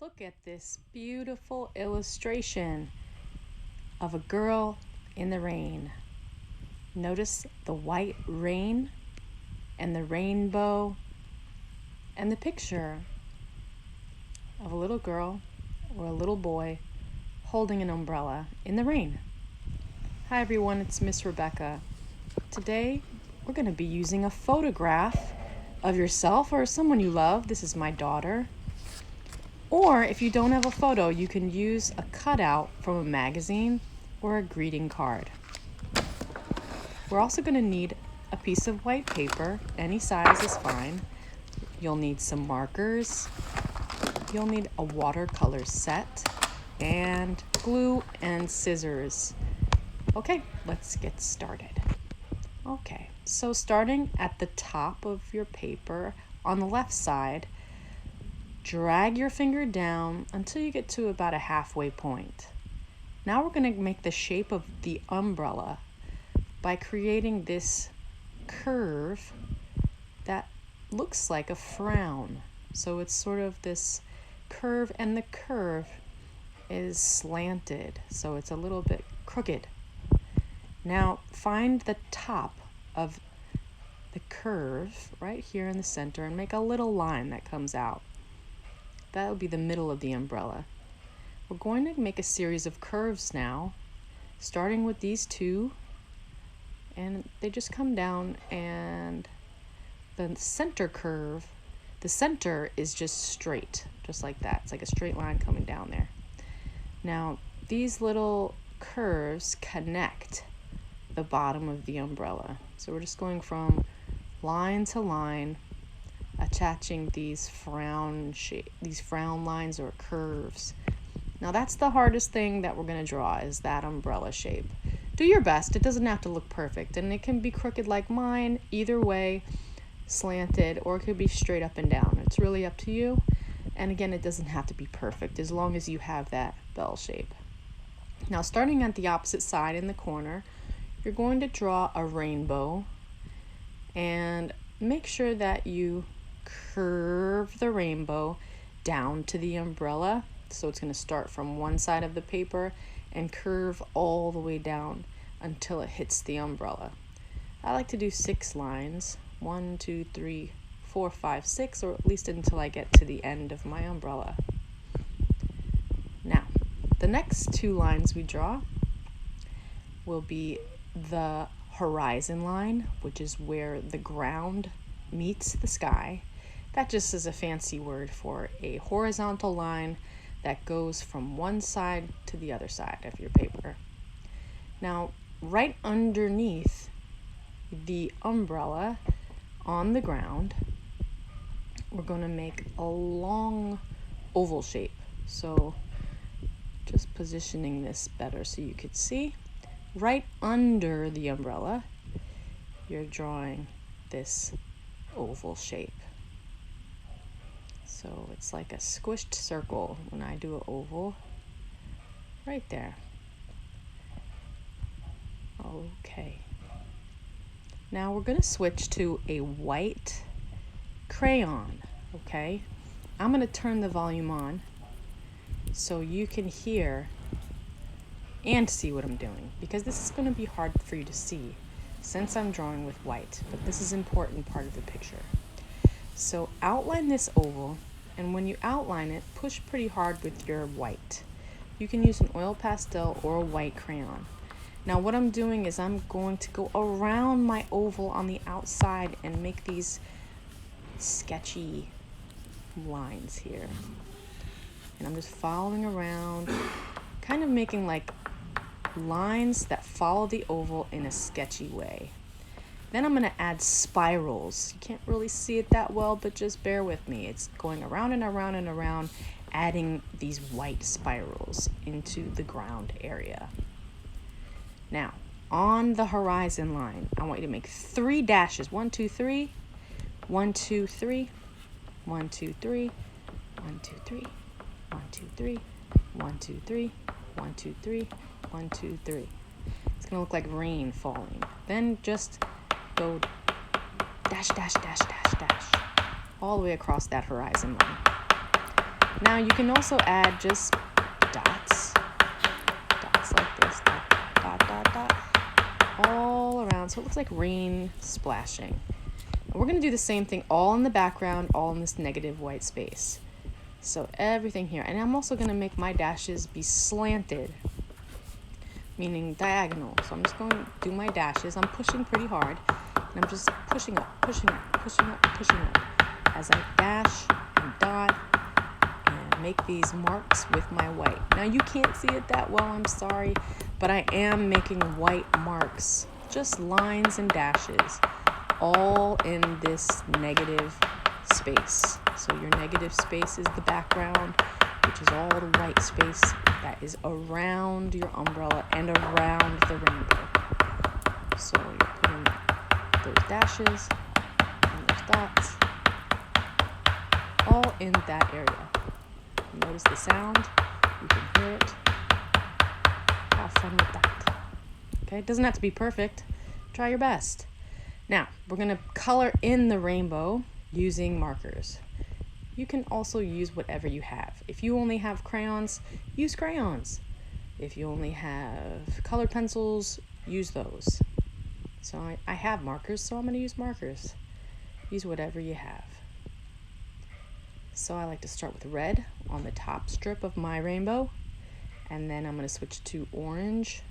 Look at this beautiful illustration of a girl in the rain. Notice the white rain and the rainbow and the picture of a little girl or a little boy holding an umbrella in the rain. Hi everyone, it's Miss Rebecca. Today we're going to be using a photograph of yourself or someone you love. This is my daughter. Or if you don't have a photo, you can use a cutout from a magazine or a greeting card. We're also going to need a piece of white paper. Any size is fine. You'll need some markers. You'll need a watercolor set and glue and scissors. Okay, let's get started. Okay, so starting at the top of your paper on the left side, drag your finger down until you get to about a halfway point. Now we're going to make the shape of the umbrella by creating this curve that looks like a frown. So it's sort of this curve, and the curve is slanted, so it's a little bit crooked. Now find the top of the curve right here in the center and make a little line that comes out. That will be the middle of the umbrella. We're going to make a series of curves now, starting with these two, and they just come down, and the center curve, the center is just straight, just like that. It's like a straight line coming down there. Now, these little curves connect the bottom of the umbrella. So we're just going from line to line, attaching these frown lines or curves. Now that's the hardest thing that we're going to draw, is that umbrella shape. Do your best. It doesn't have to look perfect, and it can be crooked like mine, either way, slanted, or it could be straight up and down. It's really up to you. And again, it doesn't have to be perfect as long as you have that bell shape. Now starting at the opposite side in the corner, you're going to draw a rainbow, and make sure that you curve the rainbow down to the umbrella. So it's going to start from one side of the paper and curve all the way down until it hits the umbrella. I like to do 6 lines, 1, 2, 3, 4, 5, 6, or at least until I get to the end of my umbrella. Now, the next 2 lines we draw will be the horizon line, which is where the ground meets the sky. That just is a fancy word for a horizontal line that goes from one side to the other side of your paper. Now, right underneath the umbrella on the ground, we're going to make a long oval shape. So just positioning this better so you could see. Right under the umbrella, you're drawing this oval shape. So it's like a squished circle when I do an oval. Right there. Okay. Now we're going to switch to a white crayon, okay? I'm going to turn the volume on so you can hear and see what I'm doing, because this is going to be hard for you to see since I'm drawing with white, but this is an important part of the picture. So outline this oval, and when you outline it, push pretty hard with your white. You can use an oil pastel or a white crayon. Now what I'm doing is I'm going to go around my oval on the outside and make these sketchy lines here. And I'm just following around, kind of making like lines that follow the oval in a sketchy way. Then I'm going to add spirals. You can't really see it that well, but just bear with me. It's going around and around and around, adding these white spirals into the ground area. Now, on the horizon line, I want you to make 3 dashes. 1, 2, 3. 1, 2, 3. 1, 2, 3. 1, 2, 3. 1, 2, 3. 1, 2, 3. 1, 2, 3. 1, 2, 3. It's going to look like rain falling. Then just go dash, dash, dash, dash, dash, all the way across that horizon line. Now you can also add just dots like this, dot, dot, dot, all around, so it looks like rain splashing. And we're gonna do the same thing all in the background, all in this negative white space. So everything here, and I'm also gonna make my dashes be slanted, meaning diagonal. So I'm just going to do my dashes. I'm pushing pretty hard, and I'm just pushing up, pushing up, pushing up, pushing up as I dash and dot and make these marks with my white. Now you can't see it that well, I'm sorry, but I am making white marks, just lines and dashes, all in this negative space. So your negative space is the background, which is all the white space that is around your umbrella and around the rainbow. So you're putting those dashes and those dots all in that area. Notice the sound, you can hear it. Have fun with that. Okay, it doesn't have to be perfect. Try your best. Now, we're gonna color in the rainbow using markers. You can also use whatever you have. If you only have crayons, use crayons. If you only have colored pencils, use those. So I have markers, so I'm gonna use markers. Use whatever you have. So I like to start with red on the top strip of my rainbow, and then I'm gonna switch to orange,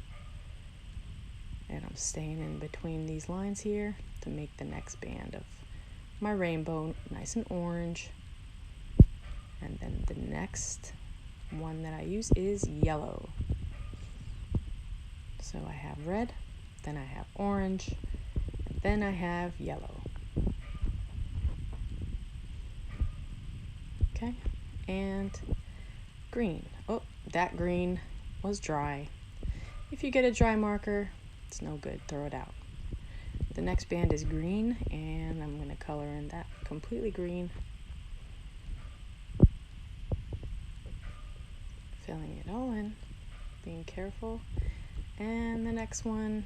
and I'm staying in between these lines here to make the next band of my rainbow nice and orange. And then the next one that I use is yellow. So I have red, then I have orange, and then I have yellow. Okay, and green. Oh, that green was dry. If you get a dry marker, it's no good, throw it out. The next band is green, and I'm going to color in that completely green. Filling it all in, being careful. And the next one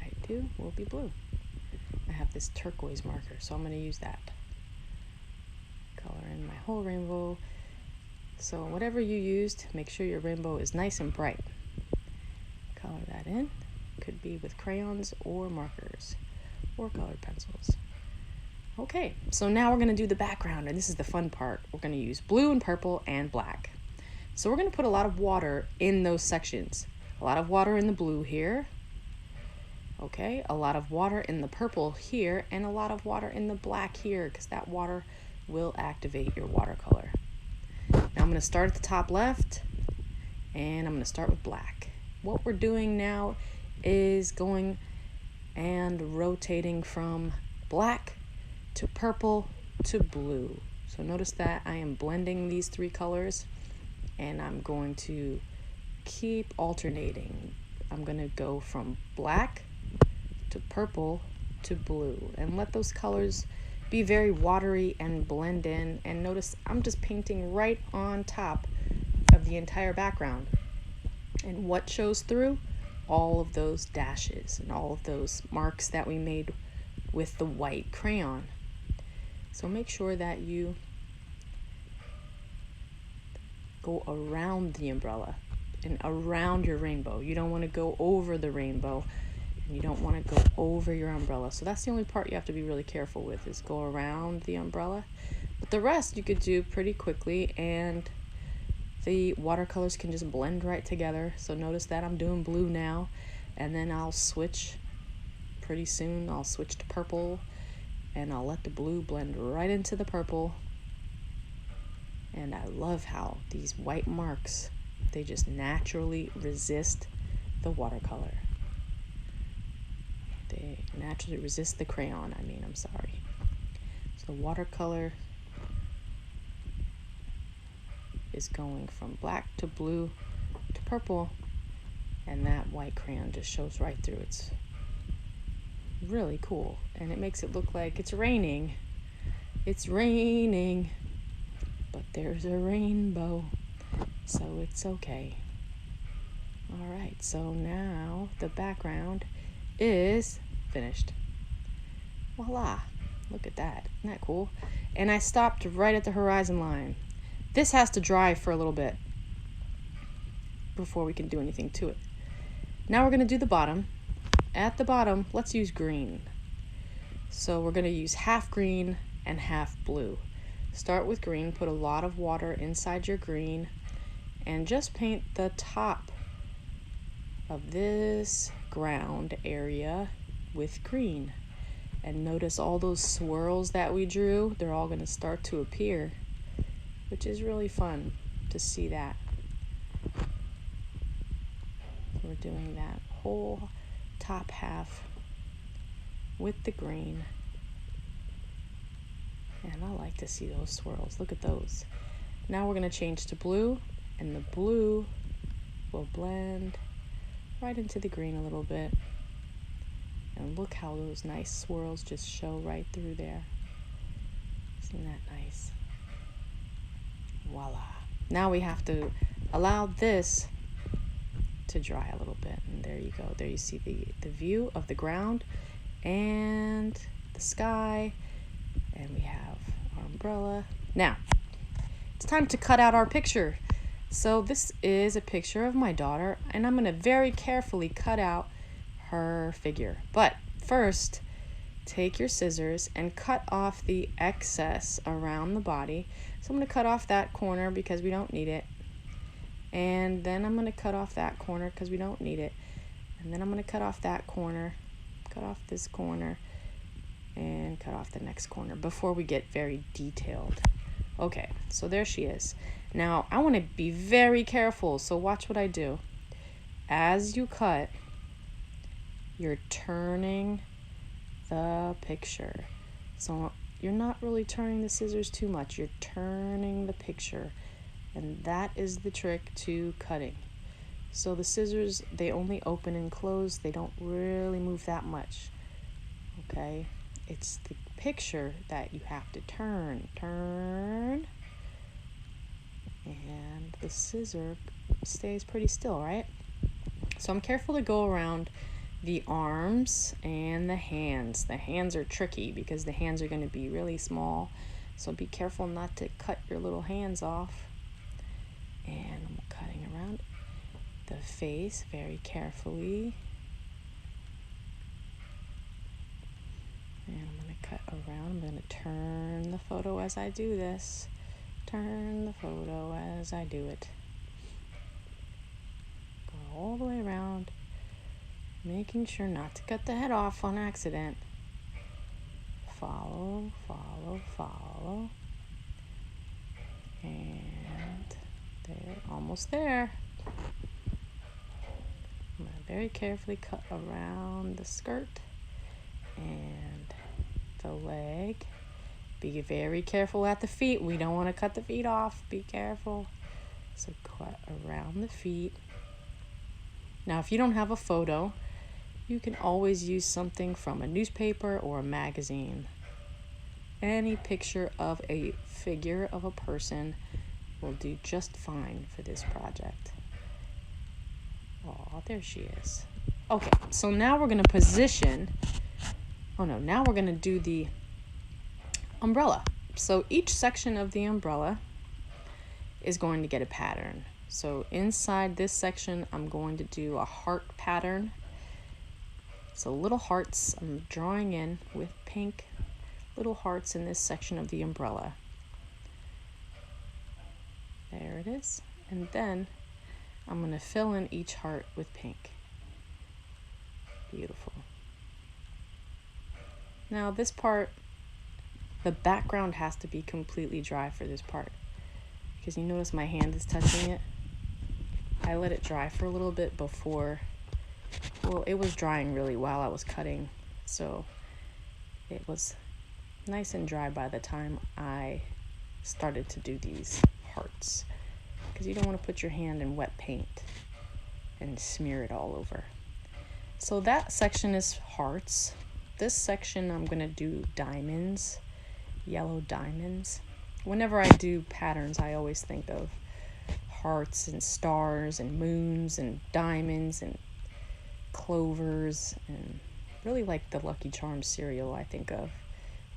I do will be blue. I have this turquoise marker, so I'm going to use that. Color in my whole rainbow. So whatever you used, make sure your rainbow is nice and bright. Color that in. Could be with crayons or markers or colored pencils. Okay, so now we're going to do the background, and this is the fun part. We're going to use blue and purple and black. So we're going to put a lot of water in those sections. A lot of water in the blue here. Okay, a lot of water in the purple here, and a lot of water in the black here, because that water will activate your watercolor. Now I'm going to start at the top left, and I'm going to start with black. What we're doing now is going and rotating from black to purple to blue. So notice that I am blending these three colors, and I'm going to keep alternating. I'm going to go from black to purple to blue, and let those colors be very watery and blend in. And notice I'm just painting right on top of the entire background. And what shows through? All of those dashes and all of those marks that we made with the white crayon. So make sure that you go around the umbrella and around your rainbow. You don't want to go over the rainbow, and you don't want to go over your umbrella. So that's the only part you have to be really careful with, is go around the umbrella. But the rest you could do pretty quickly, and the watercolors can just blend right together. So notice that I'm doing blue now, and then I'll switch pretty soon. I'll switch to purple, and I'll let the blue blend right into the purple. And I love how these white marks, they just naturally resist the watercolor. They naturally resist the crayon, I'm sorry. So watercolor is going from black to blue to purple, and that white crayon just shows right through. It's really cool, and it makes it look like it's raining. It's raining, but there's a rainbow, so it's okay. All right, so now the background is finished. Voila, look at that. Isn't that cool? and I stopped right at the horizon line. This has to dry for a little bit before we can do anything to it. Now we're going to do the bottom. At the bottom, let's use green. So we're going to use half green and half blue. Start with green, put a lot of water inside your green, and just paint the top of this ground area with green. And notice all those swirls that we drew, they're all going to start to appear, which is really fun to see that. We're doing that whole top half with the green. And I like to see those swirls. Look at those. Now we're going to change to blue, and the blue will blend right into the green a little bit. And look how those nice swirls just show right through there. Isn't that nice? Voila. Now we have to allow this to dry a little bit. And there you go. There you see the view of the ground and the sky. And we have our umbrella. Now, it's time to cut out our picture. So this is a picture of my daughter, and I'm going to very carefully cut out her figure. But first, take your scissors and cut off the excess around the body. So I'm going to cut off that corner because we don't need it. And then I'm going to cut off that corner because we don't need it. And then I'm going to cut off that corner, cut off this corner, and cut off the next corner before we get very detailed. Okay, so there she is. Now, I want to be very careful, so watch what I do. As you cut, you're turning the picture. So you're not really turning the scissors too much. You're turning the picture. And that is the trick to cutting. So the scissors, they only open and close. They don't really move that much. Okay? It's the picture that you have to turn. Turn. And the scissor stays pretty still, right? So I'm careful to go around the arms and the hands. The hands are tricky because the hands are going to be really small. So be careful not to cut your little hands off. And I'm cutting around the face very carefully. And I'm going to cut around. I'm going to turn the photo as I do this. Turn the photo as I do it. Go all the way around, making sure not to cut the head off on accident. Follow, follow, follow. And they're almost there. I'm going to very carefully cut around the skirt and the leg. Be very careful at the feet. We don't want to cut the feet off. Be careful. So cut around the feet. Now, if you don't have a photo, you can always use something from a newspaper or a magazine. Any picture of a figure of a person will do just fine for this project. Oh, there she is. Okay, so now we're going to position. Now we're going to do the umbrella. So each section of the umbrella is going to get a pattern. So inside this section, I'm going to do a heart pattern. So little hearts, I'm drawing in with pink, little hearts in this section of the umbrella. There it is. And then I'm going to fill in each heart with pink. Beautiful. Now this part, the background has to be completely dry for this part. Because you notice my hand is touching it. I let it dry for a little bit before, well, it was drying really while I was cutting. So it was nice and dry by the time I started to do these hearts. Because you don't want to put your hand in wet paint and smear it all over. So that section is hearts. This section I'm going to do diamonds, yellow diamonds. Whenever I do patterns, I always think of hearts and stars and moons and diamonds and clovers, and really like the Lucky Charms cereal I think of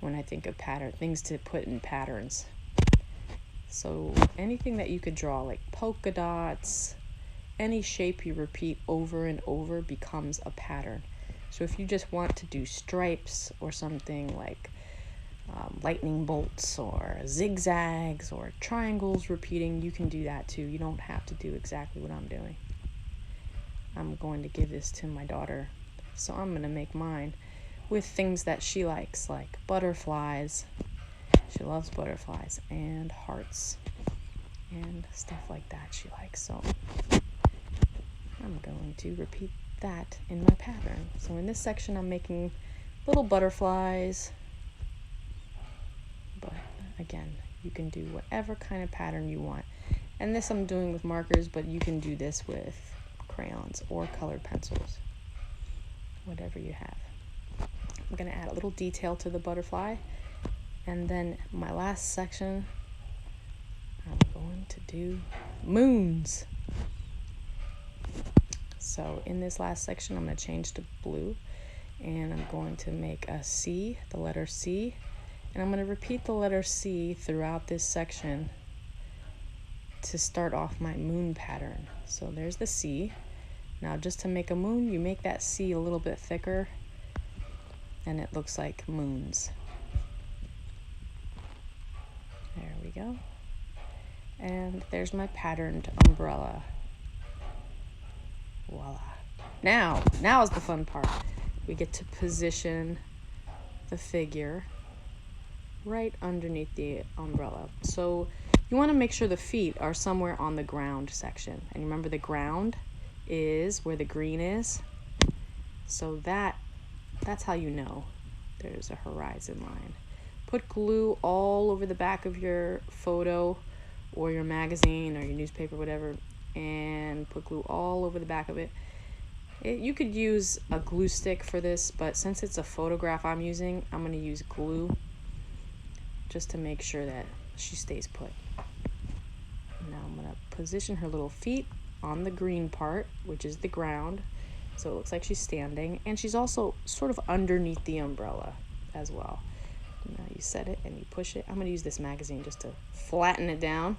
when I think of things to put in patterns. So anything that you could draw, like polka dots, any shape you repeat over and over becomes a pattern. So if you just want to do stripes or something like lightning bolts or zigzags or triangles repeating, you can do that too. You don't have to do exactly what I'm doing. I'm going to give this to my daughter, so I'm going to make mine with things that she likes, like butterflies. She loves butterflies, and hearts and stuff like that she likes. So I'm going to repeat that in my pattern. So in this section I'm making little butterflies, but again, you can do whatever kind of pattern you want. And this I'm doing with markers, but you can do this with crayons or colored pencils, whatever you have. I'm going to add a little detail to the butterfly, and then my last section I'm going to do moons. So in this last section I'm going to change to blue, and I'm going to make a C, the letter C, and I'm going to repeat the letter C throughout this section to start off my moon pattern. So there's the C. Now just to make a moon, you make that C a little bit thicker and it looks like moons. There we go. And there's my patterned umbrella. Voila. Now is the fun part. We get to position the figure right underneath the umbrella. So you want to make sure the feet are somewhere on the ground section. And remember, the ground is where the green is. So that's how you know there's a horizon line. Put glue all over the back of your photo or your magazine or your newspaper, whatever, and put glue all over the back of it. You could use a glue stick for this, but since it's a photograph I'm using, I'm going to use glue just to make sure that she stays put. Now I'm going to position her little feet on the green part, which is the ground, so it looks like she's standing, and she's also sort of underneath the umbrella as well. Now you set it and you push it. I'm going to use this magazine just to flatten it down,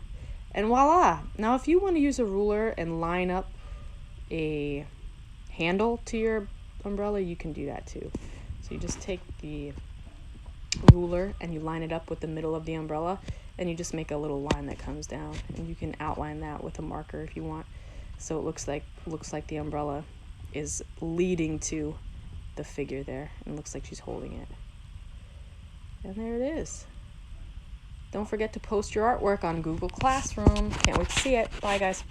and voila! Now if you want to use a ruler and line up a handle to your umbrella, you can do that too. So you just take the ruler and you line it up with the middle of the umbrella, and you just make a little line that comes down, and you can outline that with a marker if you want, so it looks like the umbrella is leading to the figure there and looks like she's holding it. And there it is. Don't forget to post your artwork on Google Classroom. Can't wait to see it. Bye guys.